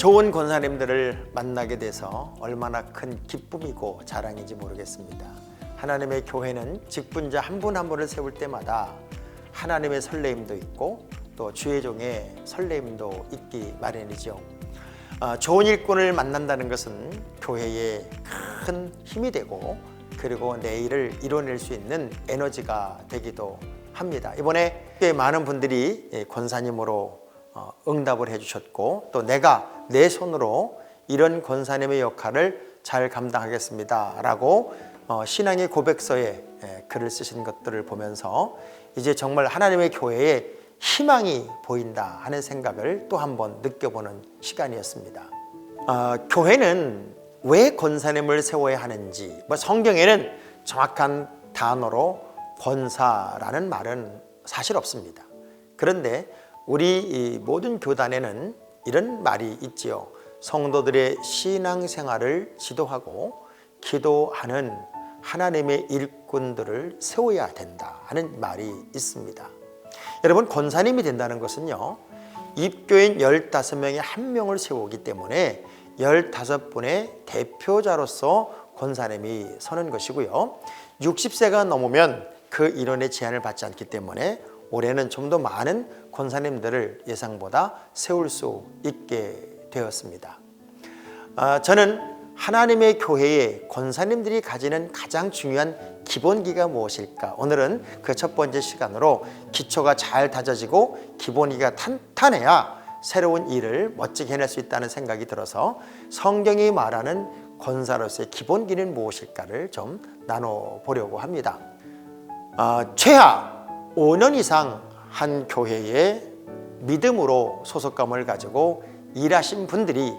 좋은 권사님들을 만나게 돼서 얼마나 큰 기쁨이고 자랑인지 모르겠습니다. 하나님의 교회는 직분자 한 분 한 분을 세울 때마다 하나님의 설레임도 있고 또 주의 종의 설레임도 있기 마련이죠. 좋은 일꾼을 만난다는 것은 교회에 큰 힘이 되고 그리고 내 일을 이뤄낼 수 있는 에너지가 되기도 합니다. 이번에 꽤 많은 분들이 권사님으로 응답을 해주셨고 또 내가 내 손으로 이런 권사님의 역할을 잘 감당하겠습니다 라고 신앙의 고백서에 글을 쓰신 것들을 보면서 이제 정말 하나님의 교회에 희망이 보인다 하는 생각을 또 한번 느껴보는 시간이었습니다. 교회는 왜 권사님을 세워야 하는지, 성경에는 정확한 단어로 권사라는 말은 사실 없습니다. 그런데 우리 이 모든 교단에는 이런 말이 있지요. 성도들의 신앙생활을 지도하고 기도하는 하나님의 일꾼들을 세워야 된다 하는 말이 있습니다. 여러분, 권사님이 된다는 것은요, 입교인 15명의 한 명을 세우기 때문에 15분의 대표자로서 권사님이 서는 것이고요. 60세가 넘으면 그 인원의 제한을 받지 않기 때문에 올해는 좀 더 많은 권사님들을 예상보다 세울 수 있게 되었습니다. 저는 하나님의 교회에 권사님들이 가지는 가장 중요한 기본기가 무엇일까? 오늘은 그 첫 번째 시간으로 기초가 잘 다져지고 기본기가 탄탄해야 새로운 일을 멋지게 해낼 수 있다는 생각이 들어서 성경이 말하는 권사로서의 기본기는 무엇일까를 좀 나눠보려고 합니다. 최하 5년 이상 한 교회에 믿음으로 소속감을 가지고 일하신 분들이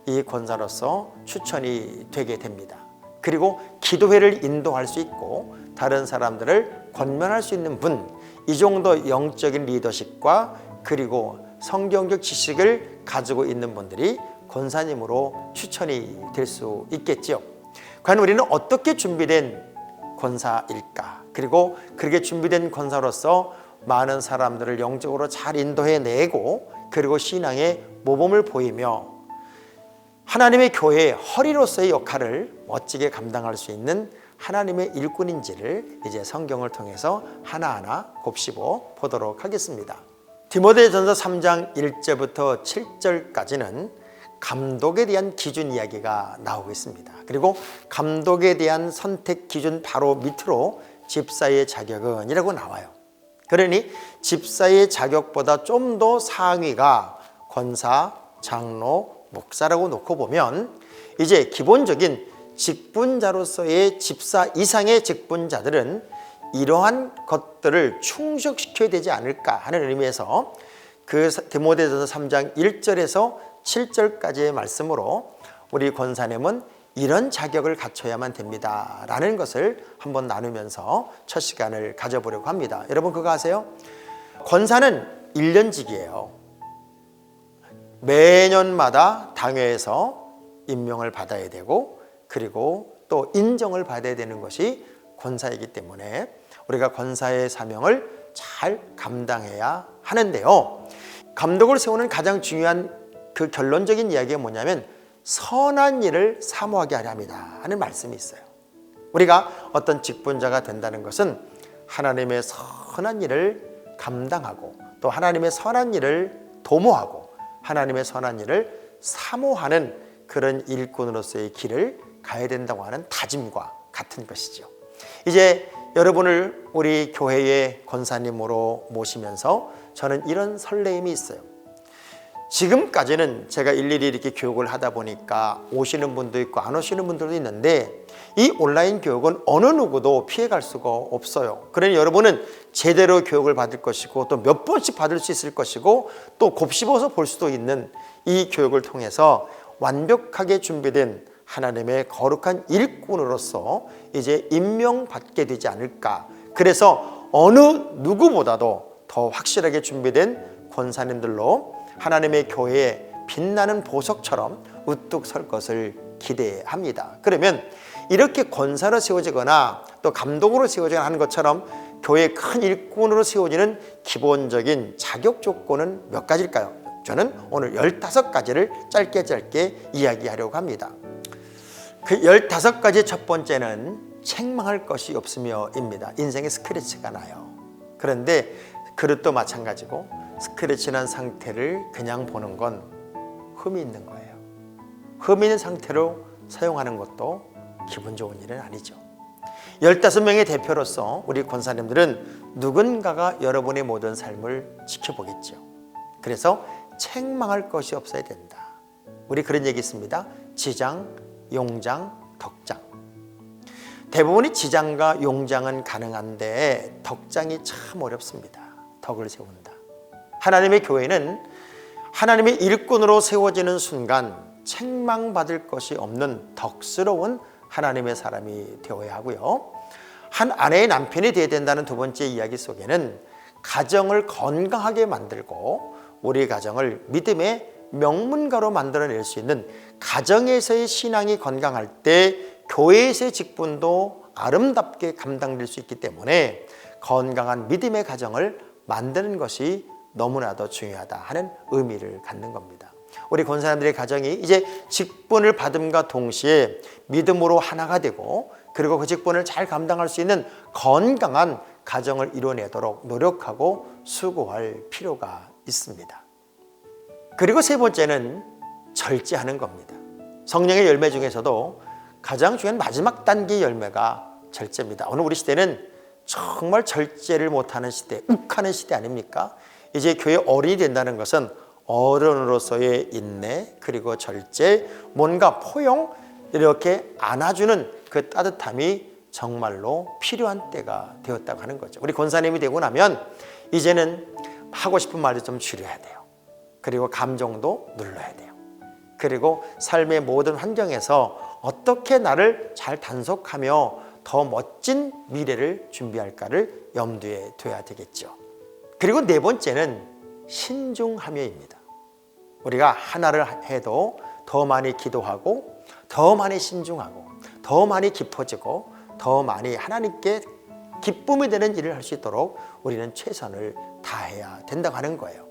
이 권사로서 추천이 되게 됩니다. 그리고 기도회를 인도할 수 있고 다른 사람들을 권면할 수 있는 분, 이 정도 영적인 리더십과 그리고 성경적 지식을 가지고 있는 분들이 권사님으로 추천이 될 수 있겠지요. 과연 우리는 어떻게 준비된 권사일까? 그리고 그렇게 준비된 권사로서 많은 사람들을 영적으로 잘 인도해내고 그리고 신앙의 모범을 보이며 하나님의 교회의 허리로서의 역할을 멋지게 감당할 수 있는 하나님의 일꾼인지를 이제 성경을 통해서 하나하나 곱씹어 보도록 하겠습니다. 디모데전서 3장 1절부터 7절까지는 감독에 대한 기준 이야기가 나오고 있습니다. 그리고 감독에 대한 선택 기준 바로 밑으로 집사의 자격은 이라고 나와요. 그러니 집사의 자격보다 좀 더 상위가 권사, 장로, 목사라고 놓고 보면 이제 기본적인 직분자로서의 집사 이상의 직분자들은 이러한 것들을 충족시켜야 되지 않을까 하는 의미에서 그 디모데전서 3장 1절에서 7절까지의 말씀으로 우리 권사님은 이런 자격을 갖춰야만 됩니다 라는 것을 한번 나누면서 첫 시간을 가져보려고 합니다. 여러분 그거 아세요? 권사는 1년직이에요. 매년마다 당회에서 임명을 받아야 되고 그리고 또 인정을 받아야 되는 것이 권사이기 때문에 우리가 권사의 사명을 잘 감당해야 하는데요. 감독을 세우는 가장 중요한 그 결론적인 이야기가 뭐냐면 선한 일을 사모하게 하려 합니다 하는 말씀이 있어요. 우리가 어떤 직분자가 된다는 것은 하나님의 선한 일을 감당하고 또 하나님의 선한 일을 도모하고 하나님의 선한 일을 사모하는 그런 일꾼으로서의 길을 가야 된다고 하는 다짐과 같은 것이죠. 이제 여러분을 우리 교회의 권사님으로 모시면서 저는 이런 설레임이 있어요. 지금까지는 제가 일일이 이렇게 교육을 하다 보니까 오시는 분도 있고 안 오시는 분들도 있는데 이 온라인 교육은 어느 누구도 피해갈 수가 없어요. 그러니 여러분은 제대로 교육을 받을 것이고 또 몇 번씩 받을 수 있을 것이고 또 곱씹어서 볼 수도 있는 이 교육을 통해서 완벽하게 준비된 하나님의 거룩한 일꾼으로서 이제 임명받게 되지 않을까. 그래서 어느 누구보다도 더 확실하게 준비된 권사님들로 하나님의 교회에 빛나는 보석처럼 우뚝 설 것을 기대합니다. 그러면 이렇게 권사로 세워지거나 또 감독으로 세워지거나 하는 것처럼 교회의 큰 일꾼으로 세워지는 기본적인 자격 조건은 몇 가지일까요? 저는 오늘 15가지를 짧게 이야기하려고 합니다. 그 15가지 첫 번째는 책망할 것이 없으며입니다. 인생에 스크래치가 나요. 그런데 그릇도 마찬가지고 스크래치 난 상태를 그냥 보는 건 흠이 있는 거예요. 흠이 있는 상태로 사용하는 것도 기분 좋은 일은 아니죠. 15명의 대표로서 우리 권사님들은 누군가가 여러분의 모든 삶을 지켜보겠죠. 그래서 책망할 것이 없어야 된다. 우리 그런 얘기 있습니다. 지장, 용장, 덕장. 대부분의 지장과 용장은 가능한데 덕장이 참 어렵습니다. 덕을 세운다. 하나님의 교회는 하나님의 일꾼으로 세워지는 순간 책망받을 것이 없는 덕스러운 하나님의 사람이 되어야 하고요. 한 아내의 남편이 되어야 된다는 두 번째 이야기 속에는 가정을 건강하게 만들고 우리 가정을 믿음의 명문가로 만들어낼 수 있는 가정에서의 신앙이 건강할 때 교회에서의 직분도 아름답게 감당될 수 있기 때문에 건강한 믿음의 가정을 만드는 것이 너무나도 중요하다 하는 의미를 갖는 겁니다. 우리 권사님들의 가정이 이제 직분을 받음과 동시에 믿음으로 하나가 되고 그리고 그 직분을 잘 감당할 수 있는 건강한 가정을 이뤄내도록 노력하고 수고할 필요가 있습니다. 그리고 세 번째는 절제하는 겁니다. 성령의 열매 중에서도 가장 중요한 마지막 단계의 열매가 절제입니다. 오늘 우리 시대는 정말 절제를 못하는 시대, 욱하는 시대 아닙니까? 이제 교회 어른이 된다는 것은 어른으로서의 인내, 그리고 절제, 뭔가 포용, 이렇게 안아주는 그 따뜻함이 정말로 필요한 때가 되었다고 하는 거죠. 우리 권사님이 되고 나면 이제는 하고 싶은 말도 좀 줄여야 돼요. 그리고 감정도 눌러야 돼요. 그리고 삶의 모든 환경에서 어떻게 나를 잘 단속하며 더 멋진 미래를 준비할까를 염두에 둬야 되겠죠. 그리고 네 번째는 신중하며입니다. 우리가 하나를 해도 더 많이 기도하고 더 많이 신중하고 더 많이 깊어지고 더 많이 하나님께 기쁨이 되는 일을 할 수 있도록 우리는 최선을 다해야 된다고 하는 거예요.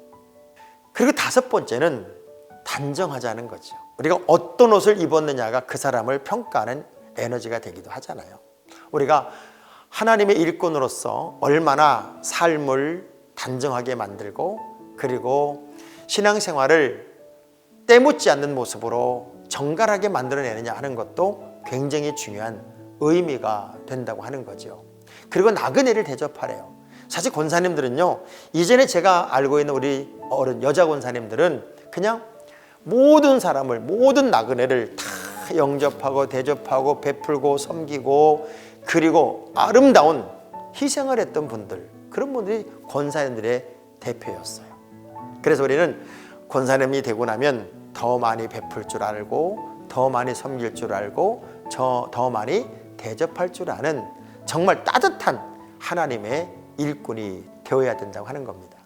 그리고 다섯 번째는 단정하자는 거죠. 우리가 어떤 옷을 입었느냐가 그 사람을 평가하는 에너지가 되기도 하잖아요. 우리가 하나님의 일꾼으로서 얼마나 삶을 단정하게 만들고 그리고 신앙생활을 때묻지 않는 모습으로 정갈하게 만들어내느냐 하는 것도 굉장히 중요한 의미가 된다고 하는 거죠. 그리고 나그네를 대접하래요. 사실 권사님들은요, 이전에 제가 알고 있는 우리 어른 여자 권사님들은 그냥 모든 사람을, 모든 나그네를 다 영접하고 대접하고 베풀고 섬기고 그리고 아름다운 희생을 했던 분들, 그런 분들이 권사님들의 대표였어요. 그래서 우리는 권사님이 되고 나면 더 많이 베풀 줄 알고 더 많이 섬길 줄 알고 더 많이 대접할 줄 아는 정말 따뜻한 하나님의 일꾼이 되어야 된다고 하는 겁니다.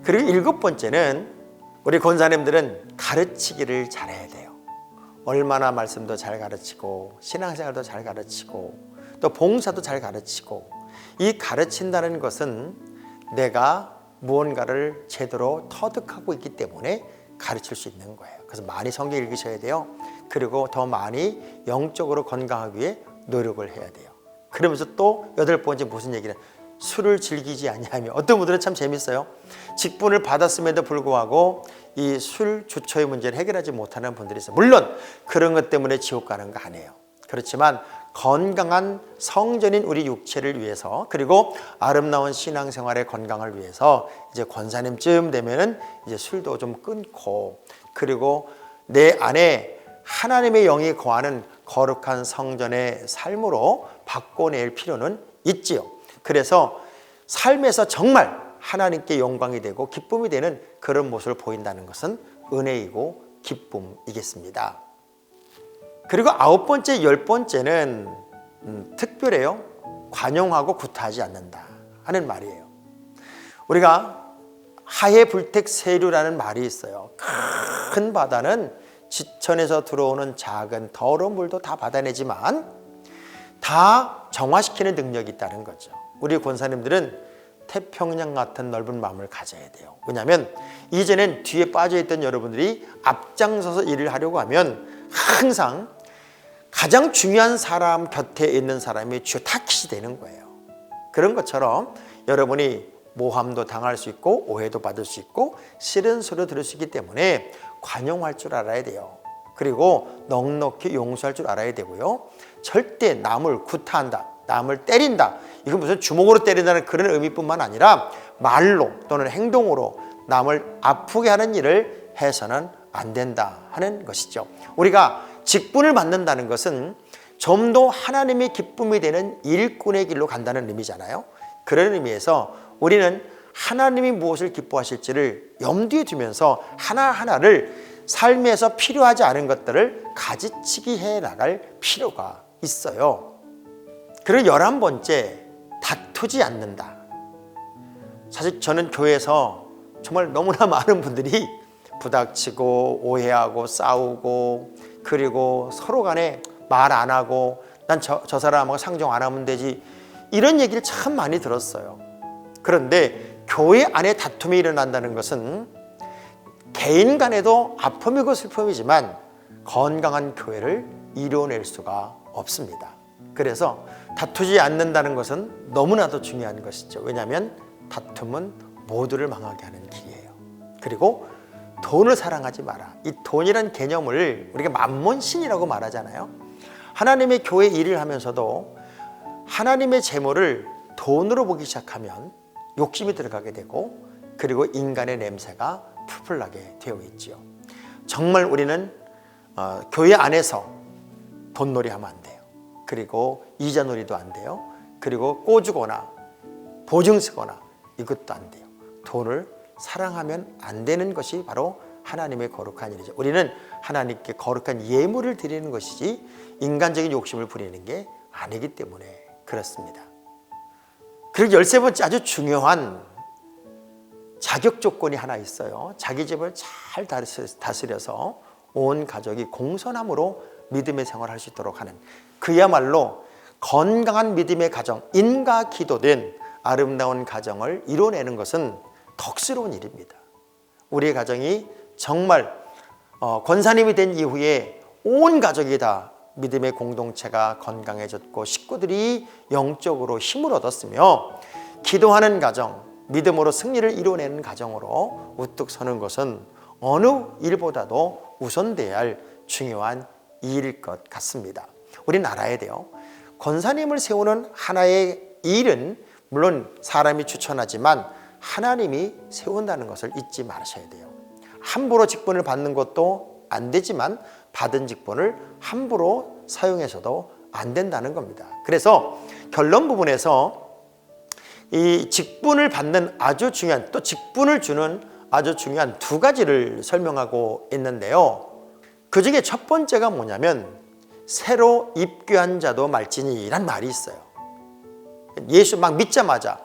그리고 일곱 번째는 우리 권사님들은 가르치기를 잘해야 돼요. 얼마나 말씀도 잘 가르치고 신앙생활도 잘 가르치고 또 봉사도 잘 가르치고, 이 가르친다는 것은 내가 무언가를 제대로 터득하고 있기 때문에 가르칠 수 있는 거예요. 그래서 많이 성경 읽으셔야 돼요. 그리고 더 많이 영적으로 건강하기 위해 노력을 해야 돼요. 그러면서 또 여덟 번째 무슨 얘기를, 술을 즐기지 아니하며. 어떤 분들은 참 재밌어요. 직분을 받았음에도 불구하고 이 술 주초의 문제를 해결하지 못하는 분들이 있어요. 물론 그런 것 때문에 지옥 가는 거 아니에요. 그렇지만 건강한 성전인 우리 육체를 위해서, 그리고 아름다운 신앙생활의 건강을 위해서 이제 권사님쯤 되면은 이제 술도 좀 끊고, 그리고 내 안에 하나님의 영이 거하는 거룩한 성전의 삶으로 바꿔낼 필요는 있지요. 그래서 삶에서 정말 하나님께 영광이 되고 기쁨이 되는 그런 모습을 보인다는 것은 은혜이고 기쁨이겠습니다. 그리고 아홉 번째, 열 번째는 특별해요. 관용하고 구타하지 않는다 하는 말이에요. 우리가 하해 불택세류라는 말이 있어요. 큰 바다는 지천에서 들어오는 작은 더러운 물도 다 받아내지만 다 정화시키는 능력이 있다는 거죠. 우리 권사님들은 태평양 같은 넓은 마음을 가져야 돼요. 왜냐하면 이제는 뒤에 빠져있던 여러분들이 앞장서서 일을 하려고 하면 항상 가장 중요한 사람 곁에 있는 사람이 주요 타깃이 되는 거예요. 그런 것처럼 여러분이 모함도 당할 수 있고 오해도 받을 수 있고 싫은 소리도 들을 수 있기 때문에 관용할 줄 알아야 돼요. 그리고 넉넉히 용서할 줄 알아야 되고요. 절대 남을 구타한다, 남을 때린다, 이건 무슨 주먹으로 때린다는 그런 의미뿐만 아니라 말로 또는 행동으로 남을 아프게 하는 일을 해서는 안 된다 하는 것이죠. 우리가 직분을 받는다는 것은 좀 더 하나님의 기쁨이 되는 일꾼의 길로 간다는 의미잖아요. 그런 의미에서 우리는 하나님이 무엇을 기뻐하실지를 염두에 두면서 하나하나를 삶에서 필요하지 않은 것들을 가지치기 해 나갈 필요가 있어요. 그리고 11번째, 다투지 않는다. 사실 저는 교회에서 정말 너무나 많은 분들이 부닥치고 오해하고 싸우고 그리고 서로 간에 말 안 하고 난 저 사람하고 상종 안 하면 되지, 이런 얘기를 참 많이 들었어요. 그런데 교회 안에 다툼이 일어난다는 것은 개인 간에도 아픔이고 슬픔이지만 건강한 교회를 이루어낼 수가 없습니다. 그래서 다투지 않는다는 것은 너무나도 중요한 것이죠. 왜냐하면 다툼은 모두를 망하게 하는 길이에요. 그리고 돈을 사랑하지 마라. 이 돈이란 개념을 우리가 만몬신이라고 말하잖아요. 하나님의 교회 일을 하면서도 하나님의 재물을 돈으로 보기 시작하면 욕심이 들어가게 되고 그리고 인간의 냄새가 풀풀 나게 되어 있지요. 정말 우리는 교회 안에서 돈놀이 하면 안 돼요. 그리고 이자놀이도 안 돼요. 그리고 꼬주거나 보증 쓰거나 이것도 안 돼요. 돈을 사랑하면 안 되는 것이 바로 하나님의 거룩한 일이죠. 우리는 하나님께 거룩한 예물을 드리는 것이지 인간적인 욕심을 부리는 게 아니기 때문에 그렇습니다. 그리고 13번째 아주 중요한 자격 조건이 하나 있어요. 자기 집을 잘 다스려서 온 가족이 공손함으로 믿음의 생활을 할 수 있도록 하는, 그야말로 건강한 믿음의 가정, 인과 기도된 아름다운 가정을 이뤄내는 것은 덕스러운 일입니다. 우리의 가정이 정말 권사님이 된 이후에 온 가족이 다 믿음의 공동체가 건강해졌고 식구들이 영적으로 힘을 얻었으며 기도하는 가정, 믿음으로 승리를 이뤄내는 가정으로 우뚝 서는 것은 어느 일보다도 우선돼야 할 중요한 일일 것 같습니다. 우리는 알아야 돼요. 권사님을 세우는 하나의 일은 물론 사람이 추천하지만 하나님이 세운다는 것을 잊지 마셔야 돼요. 함부로 직분을 받는 것도 안 되지만 받은 직분을 함부로 사용해서도 안 된다는 겁니다. 그래서 결론 부분에서 이 직분을 받는 아주 중요한, 또 직분을 주는 아주 중요한 두 가지를 설명하고 있는데요. 그 중에 첫 번째가 뭐냐면 새로 입교한 자도 말지니란 말이 있어요. 예수 막 믿자마자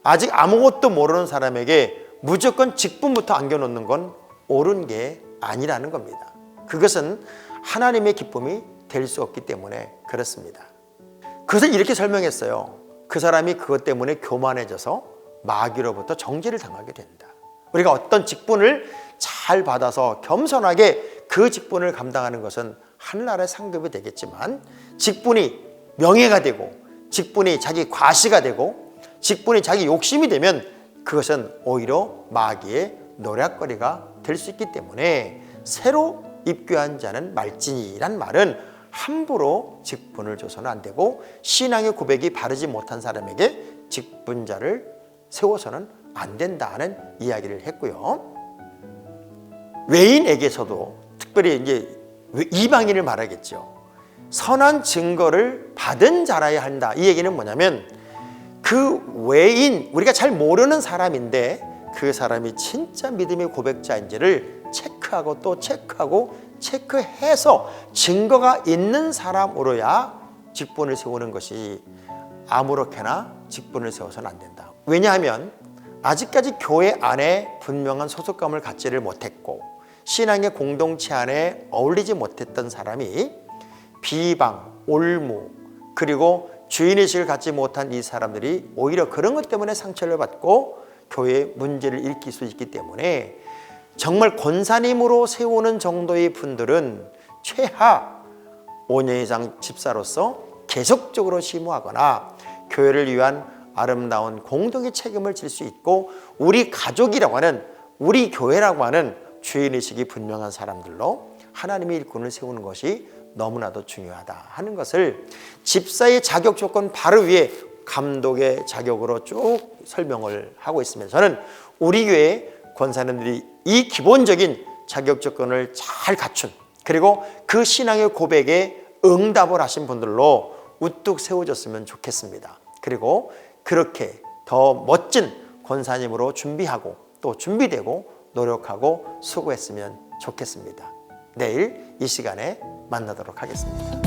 아직 아무것도 모르는 사람에게 무조건 직분부터 안겨놓는 건 옳은 게 아니라는 겁니다. 그것은 하나님의 기쁨이 될 수 없기 때문에 그렇습니다. 그것을 이렇게 설명했어요. 그 사람이 그것 때문에 교만해져서 마귀로부터 정죄를 당하게 된다. 우리가 어떤 직분을 잘 받아서 겸손하게 그 직분을 감당하는 것은 하늘나라의 상급이 되겠지만 직분이 명예가 되고 직분이 자기 과시가 되고 직분이 자기 욕심이 되면 그것은 오히려 마귀의 노략거리가 될 수 있기 때문에 새로 입교한 자는 말지니란 말은 함부로 직분을 줘서는 안 되고 신앙의 고백이 바르지 못한 사람에게 직분자를 세워서는 안 된다는 이야기를 했고요. 외인에게서도 특별히 이제 이방인을 말하겠죠. 선한 증거를 받은 자라야 한다. 이 얘기는 뭐냐면 그 외인, 우리가 잘 모르는 사람인데 그 사람이 진짜 믿음의 고백자인지를 체크하고 또 체크해서 증거가 있는 사람으로야 직분을 세우는 것이 아무렇게나 직분을 세워서는 안 된다. 왜냐하면 아직까지 교회 안에 분명한 소속감을 갖지를 못했고 신앙의 공동체 안에 어울리지 못했던 사람이 비방, 올무, 그리고 주인의식을 갖지 못한 이 사람들이 오히려 그런 것 때문에 상처를 받고 교회의 문제를 일으킬 수 있기 때문에 정말 권사님으로 세우는 정도의 분들은 최하 5년 이상 집사로서 계속적으로 심우하거나 교회를 위한 아름다운 공동의 책임을 질 수 있고 우리 가족이라고 하는 우리 교회라고 하는 주인의식이 분명한 사람들로 하나님의 일꾼을 세우는 것이 너무나도 중요하다 하는 것을 집사의 자격 조건 바로 위에 감독의 자격으로 쭉 설명을 하고 있습니다. 저는 우리 교회 권사님들이 이 기본적인 자격 조건을 잘 갖춘 그리고 그 신앙의 고백에 응답을 하신 분들로 우뚝 세워졌으면 좋겠습니다. 그리고 그렇게 더 멋진 권사님으로 준비하고 또 준비되고 노력하고 수고했으면 좋겠습니다. 내일 이 시간에 만나도록 하겠습니다.